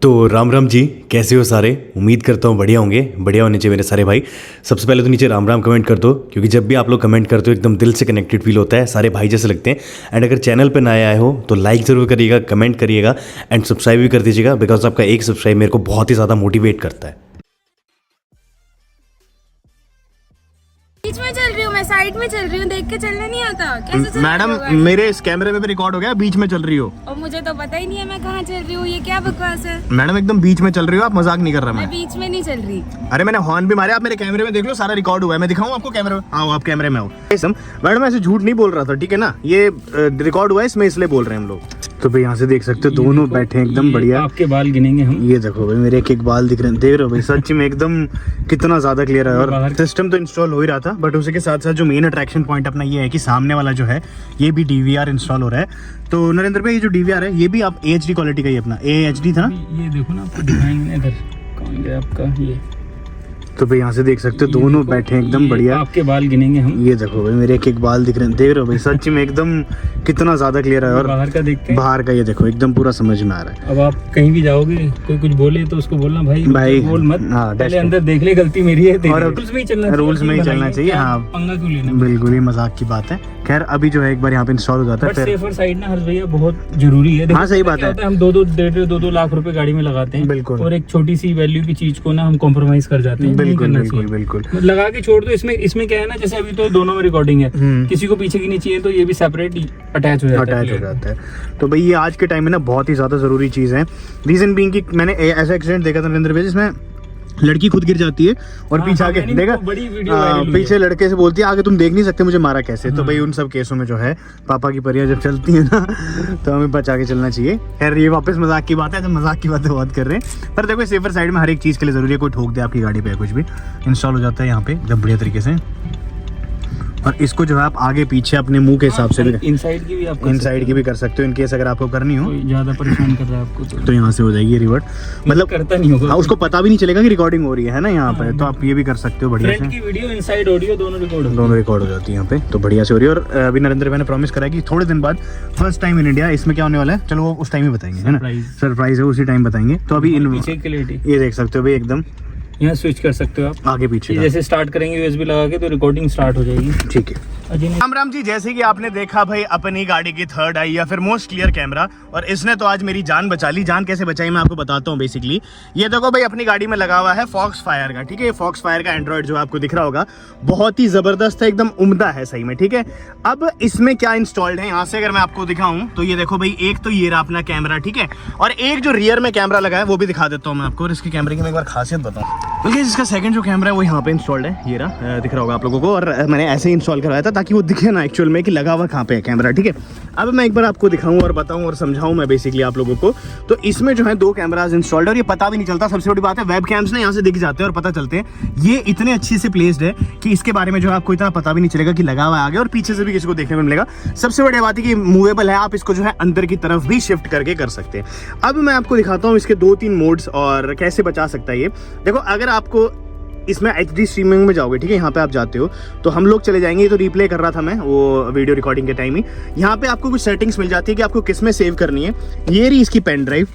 तो राम राम जी, कैसे हो सारे। उम्मीद करता हूँ बढ़िया होंगे। बढ़िया होने चाहिए मेरे सारे भाई। सबसे पहले तो नीचे राम राम कमेंट कर दो, क्योंकि जब भी आप लोग कमेंट करते हो एकदम दिल से कनेक्टेड फील होता है, सारे भाई जैसे लगते हैं। एंड अगर चैनल पर नए आए हो तो लाइक ज़रूर करिएगा, कमेंट करिएगा एंड सब्सक्राइब भी कर दीजिएगा, बिकॉज आपका एक सब्सक्राइब मेरे को बहुत ही ज़्यादा मोटिवेट करता है। बीच में चल रही हूँ, मैं साइड में चल रही हूँ, देख के चलना नहीं आता। कैसे चल मैडम रही हो? मेरे इस कैमरे में भी रिकॉर्ड हो गया, बीच में चल रही हो। और मुझे तो पता ही नहीं है मैं कहाँ चल रही हूँ। ये क्या बकवास है। मैडम एकदम बीच में चल रही हो आप, मजाक नहीं कर रहा मैं मैं। बीच में नहीं चल रही। अरे मैंने हॉर्न भी मारे, आप मेरे कैमरे में देख लो, सारा रिकॉर्ड हुआ है। मैं दिखाऊं आपको कैमरे में? आओ आप कैमरे में आओ। मैडम ऐसे झूठ नहीं बोल रहा था, ठीक है ना। ये रिकॉर्ड हुआ है इसमें, इसलिए बोल रहे हैं हम लोग। तो भाई यहाँ से देख सकते हो दोनों बैठे हैं एकदम बढ़िया। आपके बाल गिनेंगे हम। ये देखो भाई, मेरे एक एक बाल दिख रहे हैं, देख रहे हो भाई, सच में एकदम कितना ज्यादा क्लियर है। और सिस्टम तो इंस्टॉल हो ही रहा था, बट उसी के साथ साथ जो मेन अट्रैक्शन पॉइंट अपना ये है कि सामने वाला जो है ये भी DVR इंस्टॉल हो रहा है। तो नरेंद्र भाई, ये जो DVR है ये भी आप HD क्वालिटी का ही अपना HD था ना। ये देखो ना, आपको दिखाएंगे इधर। कौन गया आपका ये? तो भाई यहाँ से देख सकते हो दोनों बैठे हैं एकदम बढ़िया। आपके बाल गिनेंगे हम। ये देखो भाई, मेरे एक एक बाल दिख रहे हैं, देख रहे हो भाई, सच में एकदम कितना ज्यादा क्लियर है। और बाहर का देखते हैं। बाहर का ये देखो एकदम पूरा समझ में आ रहा है। अब आप कहीं भी जाओगे, कोई कुछ बोले तो उसको बोलना भाई बोल मत। हाँ, पहले अंदर देख ले, गलती मेरी है। और रूल्स में ही चलना चाहिए। रूल्स में ही चलना चाहिए। हाँ, पंगा क्यों लेना। बिल्कुल ही मजाक की बात है। खैर अभी जो है एक बार यहाँ पे इंस्टॉल हो जाता है बट फिर। सेफर साइड ना हर्ष भैया बहुत जरूरी है। हाँ, सही बात है। हम 2-2 लाख रुपए गाड़ी में लगाते हैं। बिल्कुल। और एक छोटी सी वैल्यू की चीज को ना हम कॉम्प्रोमाइज कर जाते हैं। बिल्कुल बिल्कुल बिल्कुल। लगा के छोड़ दो। इसमें क्या है ना, जैसे अभी तो दोनों में रिकॉर्डिंग है, किसी को पीछे की नहीं चाहिए तो ये भी सेपरेट अटैच हो जाता है। तो भाई ये आज के टाइम में ना बहुत ही ज्यादा जरूरी चीज है। रीजन बीइंग कि मैंने ऐसा एक्सीडेंट देखा था नरेंद्र भाई, जिसमें लड़की खुद गिर जाती है और पीछे आके देखा, पीछे लड़के से बोलती है आगे तुम देख नहीं सकते मुझे मारा कैसे। तो भाई उन सब केसों में जो है पापा की परियां जब चलती है ना, तो हमें बचा के चलना चाहिए। खैर ये वापस मजाक की बात है, तो मजाक की बातें बहुत कर रहे हैं, पर देखो सेफर साइड में हर एक चीज के लिए जरूरी है। कोई ठोक दे आपकी गाड़ी पे, कुछ भी इंस्टॉल हो जाता है यहाँ पे एकदम बढ़िया तरीके से। और इसको जो है आप आगे पीछे अपने मुंह के हिसाब से भी इनसाइड की भी आप इनसाइड की भी कर सकते हो, इनकेस अगर आपको करनी हो। ज्यादा परेशान कर रहा है आपको तो यहाँ से हो जाएगी रिवर्ट, मतलब करता नहीं होगा। हाँ, उसको पता भी नहीं चलेगा कि रिकॉर्डिंग हो रही है ना यहाँ पे। तो आप ये भी कर सकते हो बढ़िया फ्रंट से। की वीडियो, इनसाइड ऑडियो दोनों रिकॉर्ड हो जाती है यहाँ पे, तो बढ़िया से हो रही है। और अभी नरेंद्र भाई ने प्रॉमिस करा कि थोड़े दिन बाद फर्स्ट टाइम इन इंडिया इसमें क्या होने वाला है, चलो वो उस टाइम ही बताएंगे, है ना। सरप्राइज है, उसी टाइम बताएंगे। तो अभी ये देख सकते हो भाई, एकदम यहाँ स्विच कर सकते हो आप आगे पीछे। जैसे स्टार्ट करेंगे USB लगा के तो रिकॉर्डिंग स्टार्ट हो जाएगी। ठीक है। राम राम जी, जैसे कि आपने देखा भाई अपनी गाड़ी की थर्ड आई या फिर मोस्ट क्लियर कैमरा, और इसने तो आज मेरी जान बचा ली। जान कैसे बचाई मैं आपको बताता हूँ। बेसिकली ये देखो भाई, अपनी गाड़ी में लगा हुआ है फॉक्सफायर का, ठीक है। ये फॉक्सफायर का एंड्रॉइड जो आपको दिख रहा होगा, बहुत ही जबरदस्त है, एकदम उम्दा है सही में, ठीक है। अब इसमें क्या इंस्टॉल्ड है यहाँ से अगर मैं आपको दिखाऊं तो ये देखो भाई, एक तो ये रहा अपना कैमरा, ठीक है, और एक जो रियर में कैमरा लगा है वो भी दिखा देता हूँ मैं आपको। और इसके कैमरे की मैं एक बार खासियत बताऊँ, बल्कि इसका सेकंड जो कैमरा है वो यहाँ पे इंस्टॉल्ड है, ये रहा, दिख रहा होगा आप लोगों को। और मैंने ऐसे ही इंस्टॉल करवाया था ताकि वो दिखे ना एक्चुअल में कि लगा हुआ कहाँ पे है कैमरा, ठीक है। अब मैं एक बार आपको दिखाऊं और बताऊं और समझाऊं मैं बेसिकली आप लोगों को। तो इसमें जो है 2 कैमराज इंस्टॉल्ड है और ये पता भी नहीं चलता। सबसे बड़ी बात है, वेब कैम्स ना यहाँ से दिख जाते हैं और पता चलते हैं। ये इतने अच्छे से प्लेस्ड है कि इसके बारे में जो है आपको इतना पता भी नहीं चलेगा कि लगा हुआ है आगे, और पीछे से भी किसी को देखने को मिलेगा। सबसे बड़ी बात है कि मूवेबल है, आप इसको जो है अंदर की तरफ भी शिफ्ट करके कर सकते हैं। अब मैं आपको दिखाता हूँ इसके 2-3 मोड्स और कैसे बचा सकता है ये। देखो, अगर आपको इसमें HD स्ट्रीमिंग में जाओगे, ठीक है, यहाँ पे आप जाते हो तो हम लोग चले जाएंगे। ये तो रिप्ले कर रहा था मैं वो वीडियो रिकॉर्डिंग के टाइम ही। यहाँ पे आपको कुछ सेटिंग्स मिल जाती है कि आपको किस में सेव करनी है। ये रही इसकी pen drive,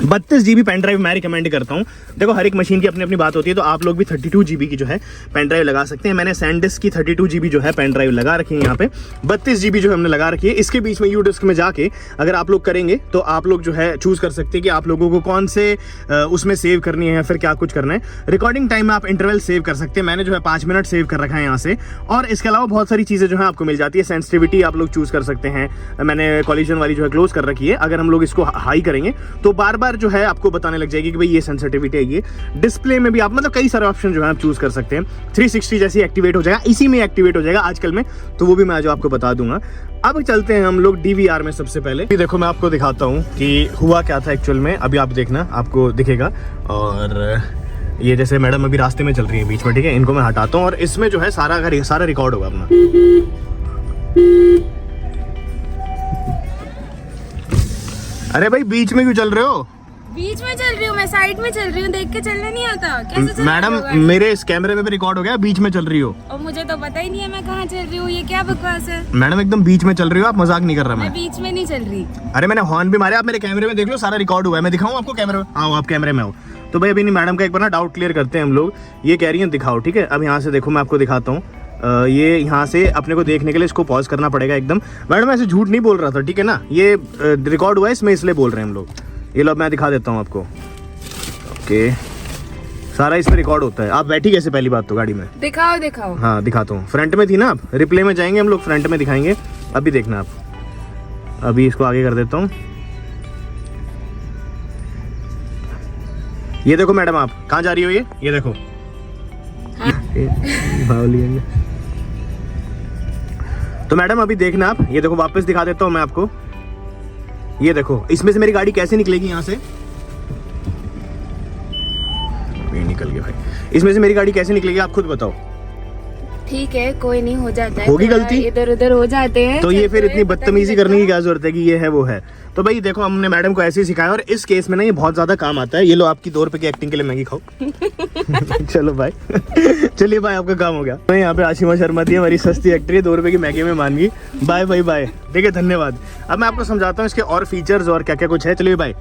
32 GB pen drive मैं रिकमेंड करता हूँ। देखो, हर एक मशीन की अपनी अपनी बात होती है, तो आप लोग भी 32 GB की जो है पेन ड्राइव लगा सकते हैं। मैंने सैनडिस्क की 32 GB जो है पेन ड्राइव लगा रखी है, यहाँ पे 32 GB जो हमने लगा रखी है। इसके बीच में यूडिस्क में जाके अगर आप लोग करेंगे तो आप लोग जो है चूज कर सकते हैं कि आप लोगों को कौन से उसमें सेव करनी है या फिर क्या कुछ करना है। रिकॉर्डिंग टाइम में आप इंटरवल सेव कर सकते हैं। मैंने जो है 5 मिनट सेव कर रखा है यहाँ से। और इसके अलावा बहुत सारी चीज़ें जो है आपको मिल जाती है। सेंसिटिविटी आप लोग चूज कर सकते हैं। मैंने कॉलिजन वाली जो है क्लोज कर रखी है। अगर हम लोग इसको हाई करेंगे तो बार बार जो है आपको बताने लग जाएगी कि भाई ये सेंसिटिविटी है। ये डिस्प्ले में भी आप मतलब कई सारे ऑप्शन जो है आप चूज कर सकते हैं। 360 जैसी एक्टिवेट हो जाएगा, इसी में एक्टिवेट हो जाएगा आजकल में, तो वो भी मैं आज आपको बता दूंगा। अब चलते हैं हम लोग DVR में। सबसे पहले देखो, मैं आपको दिखाता हूँ कि हुआ क्या था एक्चुअल में। अभी आप देखना, आपको दिखेगा। और ये जैसे मैडम अभी रास्ते में चल रही है बीच में, ठीक है, इनको मैं हटाता हूँ और इसमें जो है सारा रिकॉर्ड होगा अपना। अरे भाई, बीच में क्यों चल रहे हो? बीच में चल रही हूँ मैं, साइड में चल रही हूँ, देख के चलना नहीं आता। कैसे चल रही मैडम हो गाड़ी? मेरे इस कैमरे में भी रिकॉर्ड हो गया, बीच में चल रही हो। और मुझे तो पता ही नहीं है मैं कहाँ चल रही हूँ, ये क्या बकवास है। मैडम एकदम बीच में चल रही हो आप, मजाक नहीं कर रहा मैं मैं। बीच में नहीं चल रही। अरे मैंने हॉर्न भी मारे, आप मेरे कैमरे में देख लो, सारा रिकॉर्ड हुआ है। मैं दिखाऊं आपको कैमरे में? हाँ आप कैमरे में हो। तो भाई अभी नहीं, मैडम का एक बार ना डाउट क्लियर करते हैं हम लोग। ये कह रही है दिखाओ, ठीक है। अब यहाँ से देखो, मैं आपको दिखाता हूँ। ये यहाँ से अपने को देखने के लिए इसको पॉज करना पड़ेगा एकदम। मैडम ऐसे झूठ नहीं बोल रहा था, ठीक है ना। ये रिकॉर्ड हुआ है इसमें, इसलिए बोल रहे हैं हम लोग। ये लो मैं दिखा देता हूँ आपको। ओके, सारा इसमें रिकॉर्ड होता है। आप बैठी कैसे पहली बात तो गाड़ी में? दिखाओ दिखाओ। हाँ दिखाता हूँ। फ्रंट में थी ना आप, रिप्ले में जाएंगे हम लोग, फ्रंट में दिखाएंगे। अभी देखना आप, अभी इसको आगे कर देता हूँ। ये देखो मैडम, आप कहाँ जा रही हो? ये देखो भाव लिएंगे। तो मैडम अभी देखना आप, ये देखो वापस दिखा देता हूँ मैं आपको। ये देखो इसमें से मेरी गाड़ी कैसे निकलेगी यहाँ से। ये निकल गया भाई। इसमें से मेरी गाड़ी कैसे निकलेगी आप खुद बताओ। ठीक है कोई नहीं, हो जाता है, होगी थोड़ा गलती? इधर उधर हो जाते हैं। तो ये फिर चलते इतनी हुए पता बदतमीजी नहीं करने की लगता। क्या जरूरत है कि ये है वो है। तो भाई देखो हमने मैडम को ऐसे ही सिखाया, और इस केस में ना ये बहुत ज्यादा काम आता है। ये लो आपकी 2 रुपए की एक्टिंग के लिए मैगी खाओ। चलो भाई चलिए भाई, आपका काम हो गया। मैं यहाँ पे आशिमा शर्मा थी, हमारी सस्ती एक्टर, 2 रुपए की मैगी में मान गई। बाय बाय बाय, ठीक है, धन्यवाद। अब मैं आपको समझाता हूँ इसके और फीचर्स और क्या क्या कुछ है। चलिए बाय।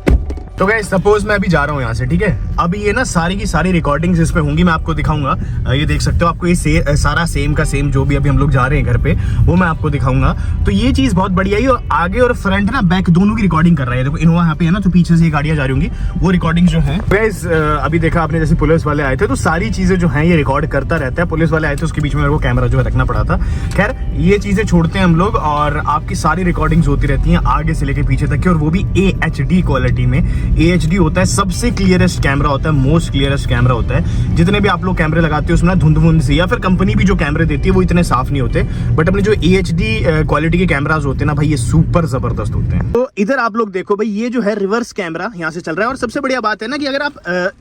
तो गाइस सपोज मैं अभी जा रहा हूँ यहाँ से, ठीक है। अब ये ना सारी की सारी रिकॉर्डिंग्स इस पे होंगी, मैं आपको दिखाऊंगा। ये देख सकते हो, आपको ये सारा सेम का सेम जो भी अभी हम लोग जा रहे हैं घर पे, वो मैं आपको दिखाऊंगा। तो ये चीज बहुत बढ़िया है। और आगे और फ्रंट ना बैक दोनों की रिकॉर्डिंग कर रहा है। देखो इनोवा यहाँ पे है ना, तो पीछे से ये गाड़ियां जा रही होंगी, वो रिकॉर्डिंग जो है। गाइस अभी देखा आपने, जैसे पुलिस वाले आए थे तो सारी चीजें जो है ये रिकॉर्ड करता रहता है। पुलिस वाले आए थे, उसके बीच में मेरे को कैमरा जो है रखना पड़ा था। खैर ये चीजें छोड़ते हैं हम लोग, और आपकी सारी रिकॉर्डिंग्स होती रहती हैं आगे से लेके पीछे तक की, और वो भी AHD क्वालिटी में। AHD होता है सबसे क्लियरेस्ट कैमरा होता है, मोस्ट क्लियरेस्ट कैमरा होता है। जितने भी आप लोग कैमरे लगाते हो उसमें धुंध वुंध सी, या फिर कंपनी भी जो कैमरे देती है वो इतने साफ नहीं होते, बट अपने जो AHD क्वालिटी के कैमरास होते हैं ना भाई, ये सुपर जबरदस्त होते हैं। तो इधर आप लोग देखो भाई, ये जो है रिवर्स कैमरा यहाँ से चल रहा है। और सबसे बढ़िया बात है ना कि अगर आप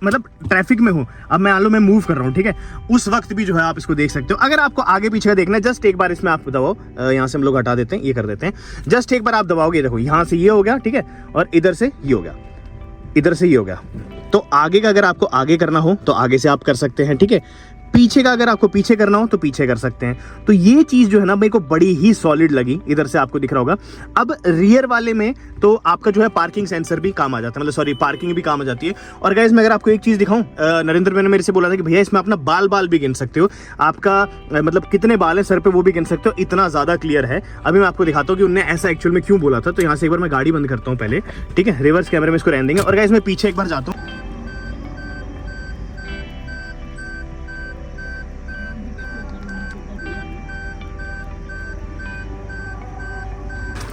मतलब ट्रैफिक में हो, अब मैं मान लो मैं मूव कर रहा हूँ, ठीक है, उस वक्त भी जो है आप इसको देख सकते हो। अगर आपको आगे पीछे का देखना है, जस्ट एक बार इसमें आप दबाओ। यहाँ से हम लोग हटा देते हैं, ये कर देते हैं। जस्ट एक बार आप दबाओगे, देखो यहाँ से ये हो गया, ठीक है, और इधर से ये हो गया, इधर से ये हो गया। तो आगे का अगर आपको आगे करना हो तो आगे से आप कर सकते हैं, ठीक है। पीछे का अगर आपको पीछे करना हो तो पीछे कर सकते हैं। तो ये चीज जो है ना मेरे को बड़ी ही सॉलिड लगी। इधर से आपको दिख रहा होगा। अब रियर वाले में तो आपका जो है पार्किंग सेंसर भी काम आ जाता है, मतलब सॉरी पार्किंग भी काम आ जाती है। और गाइस मैं अगर आपको एक चीज दिखाऊं, नरेंद्र मैंने मेरे से बोला था कि भैया इसमें अपना बाल भी गिन सकते हो, आपका मतलब कितने बाल है सर पे वो भी गिन सकते हो, इतना ज्यादा क्लियर है। अभी मैं आपको दिखाता हूँ कि उन्होंने ऐसा एक्चुअल में क्यों बोला था। तो यहाँ से एक बार मैं गाड़ी बंद करता हूँ पहले, ठीक है, रिवर्स कैमरे में इसको रहने देंगे। और गाइस मैं पीछे एक बार जाता हूँ।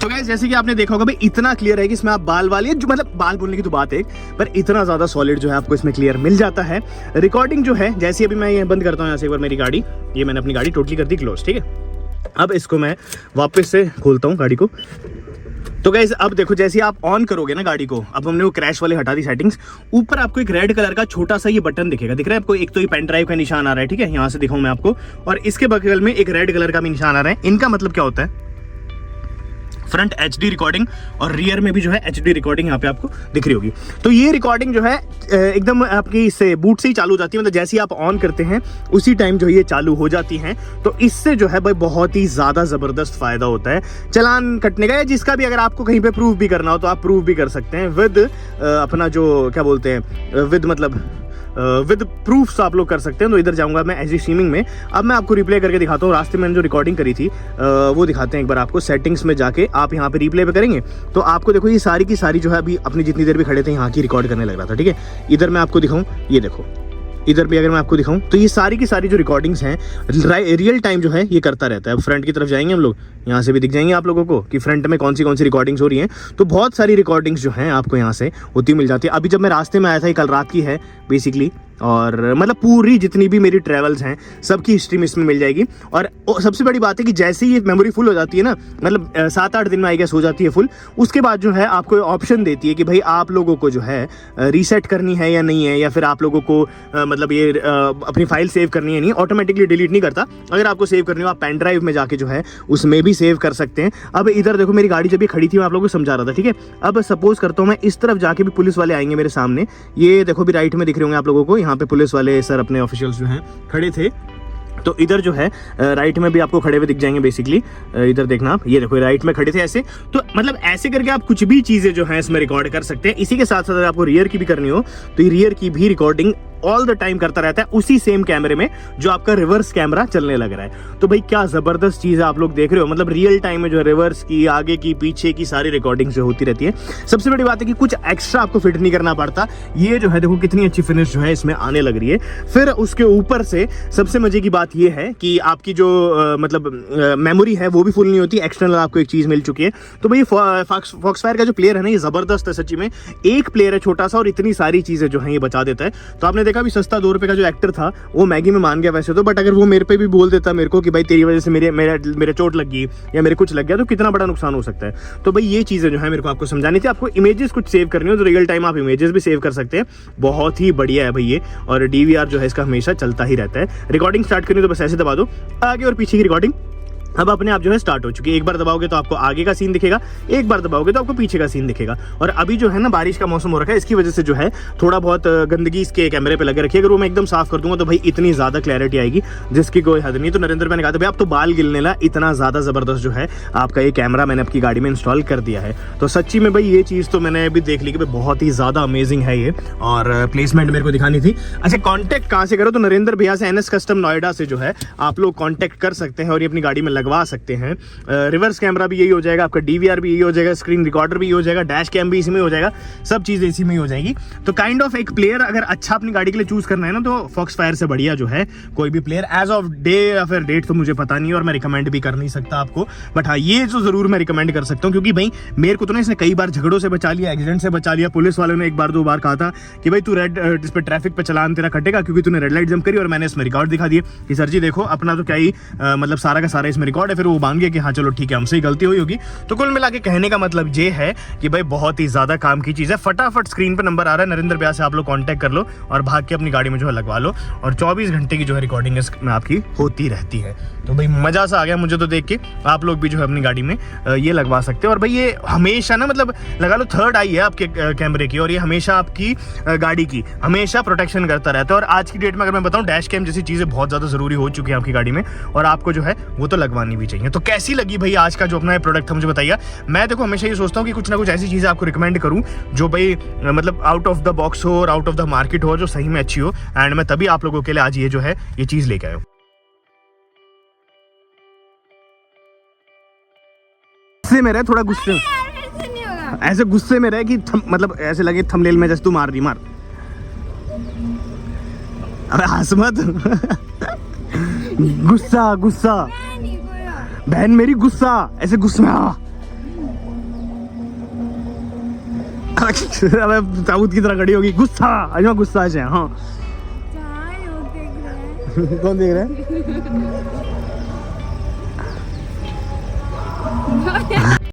तो गाइस जैसे कि आपने देखा होगा भाई, इतना क्लियर है कि इसमें आप बाल वाली जो, मतलब बाल बोलने की तो बात है, पर इतना ज्यादा सॉलिड जो है आपको इसमें क्लियर मिल जाता है। रिकॉर्डिंग जो है, जैसे अभी मैं ये बंद करता हूँ यहाँ से एक बार मेरी गाड़ी, ये मैंने अपनी गाड़ी टोटली कर दी क्लोज, ठीक है। अब इसको मैं वापस से खोलता हूँ गाड़ी को। तो गाइस अब देखो, जैसे आप ऑन करोगे ना गाड़ी को, अब हमने वो क्रैश वाले हटा दी सेटिंग्स, ऊपर आपको एक रेड कलर का छोटा सा ये बटन दिखेगा, दिख रहा है आपको। एक तो ये पेन ड्राइव का निशान आ रहा है, ठीक है, यहाँ से दिखाऊं मैं आपको, और इसके बगल में एक रेड कलर का भी निशान आ रहा है। इनका मतलब क्या होता है, फ्रंट HD रिकॉर्डिंग और रियर में भी जो है HD रिकॉर्डिंग यहाँ पे आपको दिख रही होगी। तो ये रिकॉर्डिंग जो है एकदम आपकी इससे बूट से ही चालू हो जाती है, मतलब जैसे ही आप ऑन करते हैं उसी टाइम जो ये चालू हो जाती हैं। तो इससे जो है भाई बहुत ही ज़्यादा ज़बरदस्त फ़ायदा होता है चालान कटने का, या जिसका भी अगर आपको कहीं पे प्रूफ भी करना हो तो आप प्रूफ भी कर सकते हैं विद अपना जो क्या बोलते हैं, विद मतलब विद प्रूफ्स आप लोग कर सकते हैं। तो इधर जाऊंगा मैं एजी स्ट्रीमिंग में। अब मैं आपको रिप्ले करके दिखाता हूँ। रास्ते में मैंने जो रिकॉर्डिंग करी थी वो दिखाते हैं एक बार आपको। सेटिंग्स में जाके आप यहाँ पे रिप्ले पे करेंगे तो आपको देखो ये सारी की सारी जो है अभी अपनी जितनी देर भी खड़े थे यहाँ की रिकॉर्ड करने लग रहा था, ठीक है। इधर मैं आपको दिखाऊँ, ये देखो, इधर भी अगर मैं आपको दिखाऊं तो ये सारी की सारी जो रिकॉर्डिंग्स हैं रियल टाइम जो है ये करता रहता है। अब फ्रंट की तरफ जाएंगे हम लोग, यहाँ से भी दिख जाएंगे आप लोगों को कि फ्रंट में कौन सी रिकॉर्डिंग्स हो रही हैं। तो बहुत सारी रिकॉर्डिंग्स जो हैं आपको यहाँ से होती मिल जाती है। अभी जब मैं रास्ते में आया था, ये कल रात की है बेसिकली, और मतलब पूरी जितनी भी मेरी ट्रैवल्स हैं सबकी हिस्ट्री में इसमें मिल जाएगी। और सबसे बड़ी बात है कि जैसे ही ये मेमोरी फुल हो जाती है ना, मतलब 7-8 दिन में आई गेस हो जाती है फुल, उसके बाद जो है आपको ऑप्शन देती है कि भाई आप लोगों को जो है रीसेट करनी है या नहीं है, या फिर आप लोगों को मतलब ये अपनी फाइल सेव करनी है नहीं, ऑटोमेटिकली डिलीट नहीं करता। अगर आपको सेव करनी हो आप पेन ड्राइव में जाके जो है उसमें भी सेव कर सकते हैं। अब इधर देखो मेरी गाड़ी जब ये खड़ी थी मैं आप लोगों को समझा रहा था, ठीक है। अब सपोज करता हूँ मैं इस तरफ जाके भी पुलिस वाले आएंगे मेरे सामने, ये देखो भी राइट में दिख रहे होंगे आप लोगों को, यहाँ पे पुलिस वाले सर अपने ऑफिशियल्स जो हैं खड़े थे। तो इधर जो है राइट में भी आपको खड़े हुए दिख जाएंगे बेसिकली, इधर देखना आप, ये देखो राइट में खड़े थे ऐसे। तो मतलब ऐसे करके आप कुछ भी चीज़ें जो है इसमें रिकॉर्ड कर सकते हैं। इसी के साथ साथ अगर आपको रियर की भी करनी हो तो ये रियर की भी रिकॉर्डिंग ऑल द टाइम करता रहता है उसी सेम कैमरे में जो आपका रिवर्स कैमरा चलने लग रहा है। तो भाई क्या जबरदस्त चीज़ है, आप लोग देख रहे हो, मतलब रियल टाइम में जो रिवर्स की, आगे की, पीछे की सारी रिकॉर्डिंग जो होती रहती है। सबसे बड़ी बात है कि कुछ एक्स्ट्रा आपको फिट नहीं करना पड़ता। ये जो है देखो कितनी अच्छी फिनिश जो है इसमें आने लग रही है। फिर उसके ऊपर से सबसे मजे की बात ये है कि आपकी जो मतलब मेमोरी है वो भी फुल नहीं होती, एक्सटर्नल आपको एक चीज़ मिल चुकी है। तो भाई फॉक्सफायर का जो प्लेयर है ना, ये जबरदस्त है सच्ची में। एक प्लेयर है छोटा सा और इतनी सारी चीज़ें जो है ये बचा देता है। तो आपने देखा भी सस्ता 2 रुपए का जो एक्टर था वो मैगी में मान गया वैसे तो, बट अगर वो मेरे पे भी बोल देता मेरे को कि भाई तेरी वजह से मेरे चोट लग गई या मेरे कुछ लग गया, तो कितना बड़ा नुकसान हो सकता है। तो भाई ये चीज़ें जो है मेरे को आपको समझानी थी। आपको इमेजेस कुछ सेव करनी हो तो रियल टाइम आप इमेजेस भी सेव कर सकते हैं, बहुत ही बढ़िया है भाई ये। और DVR जो है इसका हमेशा चलता ही रहता है। रिकॉर्डिंग स्टार्ट करनी तो बस ऐसे दबा दो, आगे और पीछे की रिकॉर्डिंग अब अपने आप जो है स्टार्ट हो चुकी है। एक बार दबाओगे तो आपको आगे का सीन दिखेगा, एक बार दबाओगे तो आपको पीछे का सीन दिखेगा। और अभी जो है ना बारिश का मौसम हो रखा है, इसकी वजह से जो है थोड़ा बहुत गंदगी इसके कैमरे पे लगे रखी है। अगर वो मैं एकदम साफ कर दूंगा तो भाई इतनी ज़्यादा क्लैरिटी आएगी जिसकी कोई हद नहीं। तो नरेंद्र भाई ने कहा था भाई आप तो बाल गिलने ला, इतना ज़्यादा ज़बरदस्त जो है आपका ये कैमरा मैंने आपकी गाड़ी में इंस्टॉल कर दिया है। तो सच्ची में भाई ये चीज़ तो मैंने अभी देख ली कि भाई बहुत ही ज़्यादा अमेजिंग है ये, और प्लेसमेंट मेरे को दिखानी थी। अच्छा कॉन्टैक्ट कहाँ से करो, तो नरेंद्र भैया से NS कस्टम नोएडा से जो है आप लोग कॉन्टैक्ट कर सकते हैं और ये अपनी गाड़ी में लगवा सकते हैं। रिवर्स कैमरा भी यही हो जाएगा, आपका DVR भी यही हो जाएगा, स्क्रीन रिकॉर्डर भी यही हो जाएगा, डैश कैम भी इसी में हो जाएगा, सब चीज़ इसी में ही हो जाएगी। तो काइंड ऑफ एक प्लेयर अगर अच्छा अपनी गाड़ी के लिए चूज करना है ना, तो फॉक्सफायर से बढ़िया जो है कोई भी प्लेयर एज ऑफ डे या फिर डेट तो मुझे पता नहीं और मैं रिकमेंड भी कर नहीं सकता आपको, बट हाँ ये जो जरूर मैं रिकमेंड कर सकता हूँ। क्योंकि भाई मेरे को तो ना इसने कई बार झगड़ों से बचा लिया, एक्सीडेंट से बचा लिया। पुलिस वालों ने 1-2 बार कहा था कि भाई तू रेड इस पर ट्रैफिक पे चलान तेरा कटेगा क्योंकि तूने रेड लाइट जंप करी, और मैंने इसमें रिकॉर्ड दिखा दिए कि सर जी देखो अपना तो क्या ही मतलब सारा का सारा इसमें रिकॉर्ड है। फिर वो मान गया कि हाँ चलो ठीक है हमसे ही गलती हुई होगी। तो कुल मिला के कहने का मतलब ये है कि भाई बहुत ही ज्यादा काम की चीज है। फटाफट स्क्रीन पे नंबर आ रहा है नरेंद्र भैया से आप लोग कांटेक्ट कर लो और भाग के अपनी गाड़ी में जो है लगवा लो, और 24 घंटे की जो है रिकॉर्डिंग इसमें आपकी होती रहती है। तो भाई मजा सा आ गया मुझे तो देख के। आप लोग भी जो है अपनी गाड़ी में ये लगवा सकते हो। और भाई ये हमेशा ना मतलब लगा लो थर्ड आई है आपके कैमरे की, और ये हमेशा आपकी गाड़ी की हमेशा प्रोटेक्शन करता रहता है। और आज की डेट में अगर मैं बताऊं डैश कैम जैसी चीजें बहुत ज्यादा जरूरी हो चुकी है आपकी गाड़ी में, और आपको जो है वो तो लगवानी भी चाहिए। तो कैसी लगी भाई आज का जो अपना प्रोडक्ट था मुझे बताइए। मैं देखो हमेशा ये सोचता हूँ कि कुछ ना कुछ ऐसी चीज़ें आपको रिकमेंड करूँ जो भाई मतलब आउट ऑफ द बॉक्स हो और आउट ऑफ द मार्केट हो, जो सही में अच्छी हो, एंड मैं तभी आप लोगों के लिए आज ये जो है ये चीज़ लेके आया हूँ। गुस्से में रहे, थोड़ा गुस्से ऐसे नहीं होगा। ऐसे गुस्से में रहे कि मतलब ऐसे लगे थंबनेल में जैसे तू मार रही मार। अबे हंस मत। गुस्सा गुस्सा मैं नहीं बोला। बहन मेरी गुस्सा ऐसे गुस्से में अबे ताबूत की तरह खड़ी होगी। गुस्सा अजमा गुस्सा है। हाँ जहाँ लोग देख रहे हैं। कौन देख रहा है?